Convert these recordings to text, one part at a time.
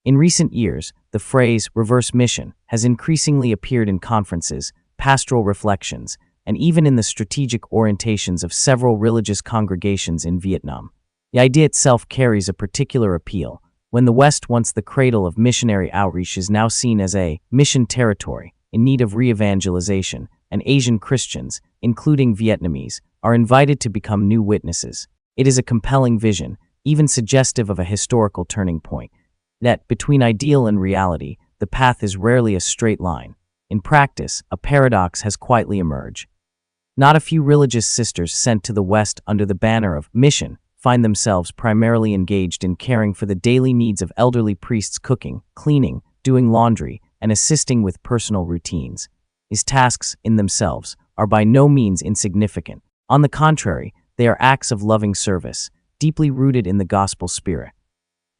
In recent years, the phrase reverse mission has increasingly appeared in conferences, pastoral reflections, and even in the strategic orientations of several religious congregations in Vietnam. The idea itself carries a particular appeal. When the West, once the cradle of missionary outreach, is now seen as a mission territory in need of re-evangelization, and Asian Christians, including Vietnamese, are invited to become new witnesses. It is a compelling vision, even suggestive of a historical turning point. That between ideal and reality, the path is rarely a straight line. In practice, a paradox has quietly emerged. Not a few religious sisters sent to the West under the banner of mission find themselves primarily engaged in caring for the daily needs of elderly priests, cooking, cleaning, doing laundry, and assisting with personal routines. These tasks, in themselves, are by no means insignificant. On the contrary, they are acts of loving service, deeply rooted in the gospel spirit.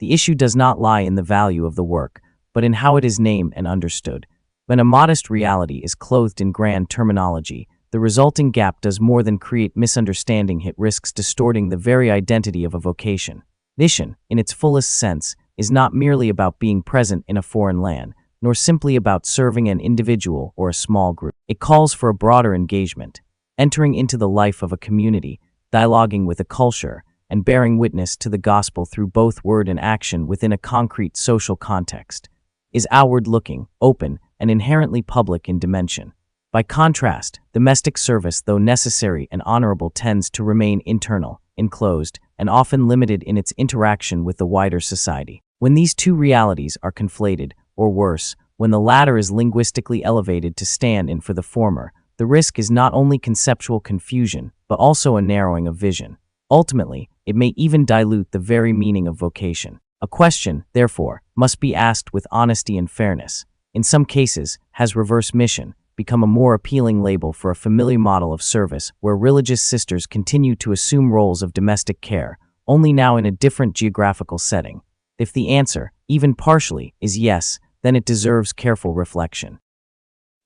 The issue does not lie in the value of the work, but in how it is named and understood. When a modest reality is clothed in grand terminology, the resulting gap does more than create misunderstanding. It risks distorting the very identity of a vocation. Mission, in its fullest sense, is not merely about being present in a foreign land, nor simply about serving an individual or a small group. It calls for a broader engagement, entering into the life of a community, dialoguing with a culture, and bearing witness to the gospel through both word and action within a concrete social context. Is outward-looking, open, and inherently public in dimension. By contrast, domestic service, though necessary and honorable, tends to remain internal, enclosed, and often limited in its interaction with the wider society. When these two realities are conflated, or worse, when the latter is linguistically elevated to stand in for the former, the risk is not only conceptual confusion, but also a narrowing of vision. Ultimately, it may even dilute the very meaning of vocation. A question, therefore, must be asked with honesty and fairness. In some cases, has reverse mission become a more appealing label for a familiar model of service where religious sisters continue to assume roles of domestic care, only now in a different geographical setting? If the answer, even partially, is yes, then it deserves careful reflection.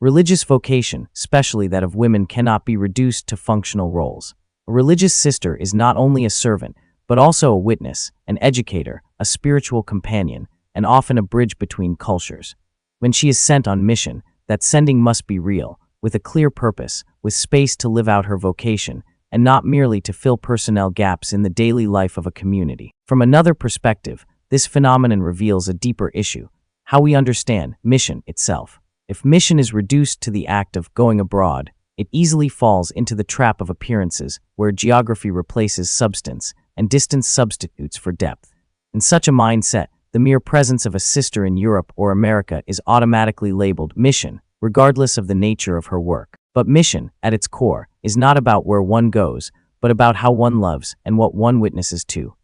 Religious vocation, especially that of women, cannot be reduced to functional roles. A religious sister is not only a servant, but also a witness, an educator, a spiritual companion, and often a bridge between cultures. When she is sent on mission, that sending must be real, with a clear purpose, with space to live out her vocation, and not merely to fill personnel gaps in the daily life of a community. From another perspective, this phenomenon reveals a deeper issue: how we understand mission itself. If mission is reduced to the act of going abroad, it easily falls into the trap of appearances, where geography replaces substance and distance substitutes for depth. In such a mindset, the mere presence of a sister in Europe or America is automatically labeled mission, regardless of the nature of her work. But mission, at its core, is not about where one goes, but about how one loves and what one witnesses to.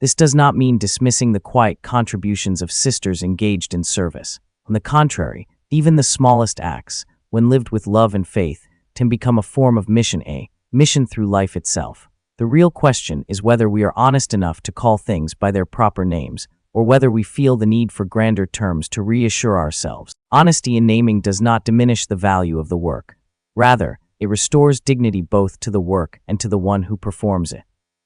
This does not mean dismissing the quiet contributions of sisters engaged in service. On the contrary, even the smallest acts, when lived with love and faith, can become a form of mission, a mission through life itself. The real question is whether we are honest enough to call things by their proper names, or whether we feel the need for grander terms to reassure ourselves. Honesty in naming does not diminish the value of the work. Rather, it restores dignity both to the work and to the one who performs it.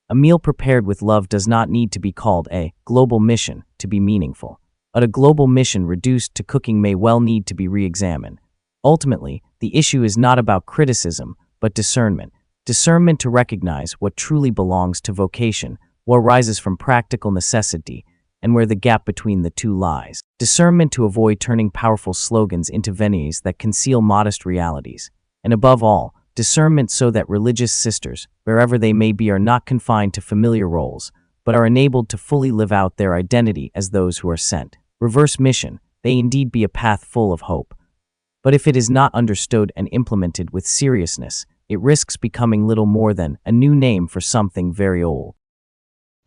A meal prepared with love does not need to be called a global mission to be meaningful, but a global mission reduced to cooking may well need to be re-examined. Ultimately, the issue is not about criticism, but discernment. Discernment to recognize what truly belongs to vocation, what arises from practical necessity, and where the gap between the two lies. Discernment to avoid turning powerful slogans into veneers that conceal modest realities. And above all, discernment so that religious sisters, wherever they may be, are not confined to familiar roles, but are enabled to fully live out their identity as those who are sent. Reverse mission may indeed be a path full of hope. But if it is not understood and implemented with seriousness, it risks becoming little more than a new name for something very old.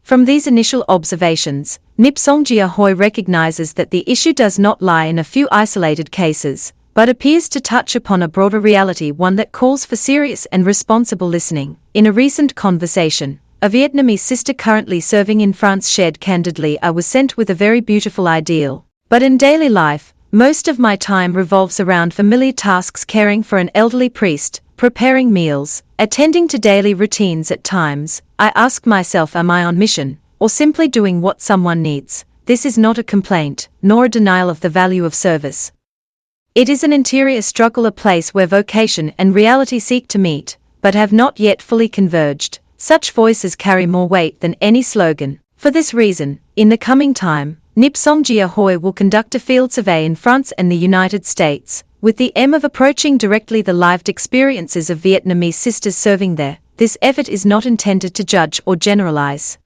From these initial observations, Nip Songjia Hoi recognizes that the issue does not lie in a few isolated cases, but appears to touch upon a broader reality, one that calls for serious and responsible listening. In a recent conversation, a Vietnamese sister currently serving in France shared candidly, "I was sent with a very beautiful ideal. But in daily life, most of my time revolves around familiar tasks, caring for an elderly priest, preparing meals, attending to daily routines. At times, I ask myself, am I on mission, or simply doing what someone needs?" this is not a complaint, nor a denial of the value of service. It is an interior struggle, a place where vocation and reality seek to meet, but have not yet fully converged. Such voices carry more weight than any slogan. For this reason, in the coming time, Nip Songgia Hoi will conduct a field survey in France and the United States, with the aim of approaching directly the lived experiences of Vietnamese sisters serving there. This effort is not intended to judge or generalize,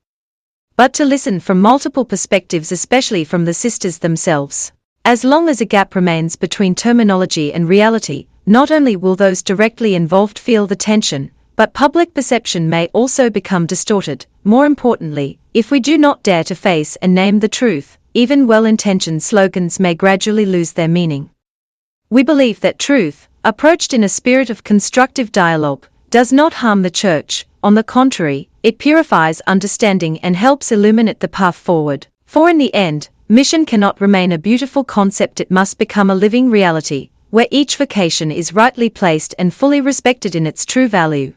but to listen from multiple perspectives, especially from the sisters themselves. As long as a gap remains between terminology and reality, not only will those directly involved feel the tension, but public perception may also become distorted. More importantly, if we do not dare to face and name the truth, even well-intentioned slogans may gradually lose their meaning. We believe that truth, approached in a spirit of constructive dialogue, does not harm the Church. On the contrary, it purifies understanding and helps illuminate the path forward. For in the end, mission cannot remain a beautiful concept, it must become a living reality, where each vocation is rightly placed and fully respected in its true value.